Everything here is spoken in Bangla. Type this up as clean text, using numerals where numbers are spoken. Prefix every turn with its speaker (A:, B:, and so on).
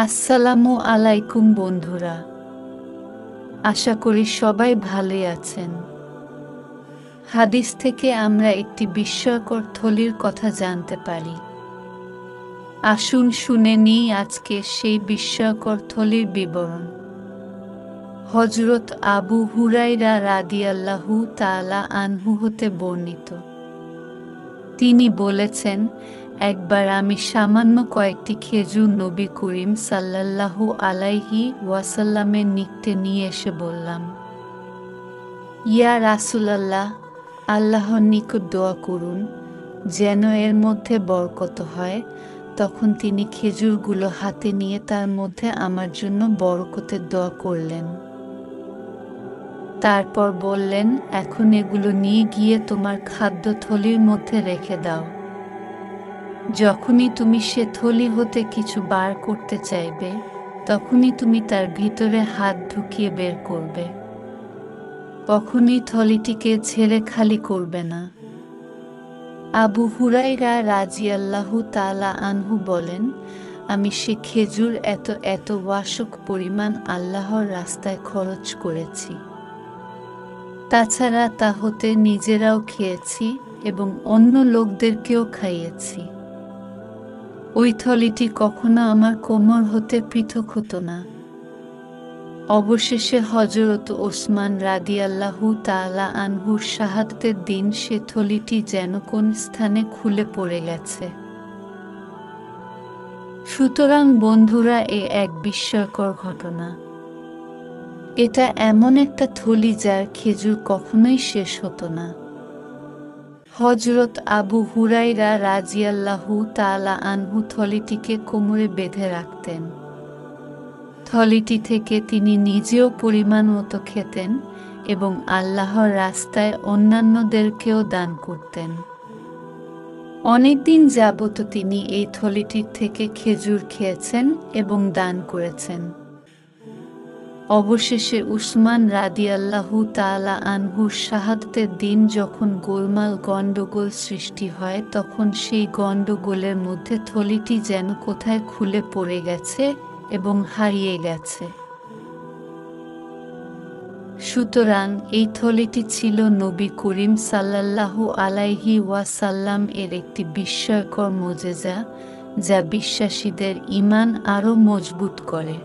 A: আসসালামু আলাইকুম বন্ধুরা, আশা করি সবাই ভালোই আছেন। হাদিস থেকে আমরা একটি বিস্ময়কর থলির কথা জানতে পারি। আসুন শুনে নিই আজকে সেই বিস্ময়কর থলির বিবরণ। হযরত আবু হুরায়রা রাদিয়াল্লাহু তাআলা আনহু হতে বর্ণিত। তিনি বলেছেন, একবার আমি সামান্য কয়েকটি খেজুর নবী করিম সাল্লাল্লাহু আলাইহি ওয়াসাল্লামের নিকটে নিয়ে এসে বললাম, ইয়া রাসূলাল্লাহ, আল্লাহর নিকট দোয়া করুন যেন এর মধ্যে বরকত হয়। তখন তিনি খেজুরগুলো হাতে নিয়ে তার মধ্যে আমার জন্য বরকতের দোয়া করলেন। তারপর বললেন, এখন এগুলো নিয়ে গিয়ে তোমার খাদ্য থলির মধ্যে রেখে দাও। যখনই তুমি সে থলি হতে কিছু বার করতে চাইবে, তখনই তুমি তার ভিতরে হাত ঢুকিয়ে বের করবে। কখনই থলিটিকে ছেড়ে খালি করবে না। আবু হুরায়রা রাদিয়াল্লাহু তাআলা আনহু বলেন, আমি সে খেজুর এত ওয়াশক পরিমাণ আল্লাহর রাস্তায় খরচ করেছি। তাছাড়া তা হতে নিজেরাও খেয়েছি এবং অন্য লোকদেরকেও খাইয়েছি। ওই থলিটি কখনো আমার কোমর হতে পৃথক হতো না। অবশেষে হযরত ওসমান রাদিয়াল্লাহু তাআলা আনহুর শাহাদাতের দিন সে থলিটি যেন কোন স্থানে খুলে পড়ে গেছে। সুতরাং বন্ধুরা, এক বিস্ময়কর ঘটনা। এটা এমন একটা থলি যার খেজুর কখনোই শেষ হতো না। হযরত আবু হুরায়রা রাদিয়াল্লাহু তাআলা আনহু থলিটিকে কোমরে বেঁধে রাখতেন। থলিটি থেকে তিনি নিজেও পরিমাণ মতো খেতেন এবং আল্লাহর রাস্তায় অন্যান্যদেরকেও দান করতেন। অনেকদিন যাবত তিনি এই থলিটির থেকে খেজুর খেয়েছেন এবং দান করেছেন। অবশেষে উসমান রাদিয়াল্লাহু তাআলা আনহুর শাহাদাতের দিন যখন গোলমাল গণ্ডগোল সৃষ্টি হয়, তখন সেই গণ্ডগোলের মধ্যে থলিটি যেন কোথায় খুলে পড়ে গেছে এবং হারিয়ে গেছে। সুতরাং এই থলিটি ছিল নবী করিম সাল্লাল্লাহু আলাইহি ওয়াসাল্লাম এর একটি বিস্ময়কর মুজিজা, যা বিশ্বাসীদের ঈমান আরও মজবুত করে।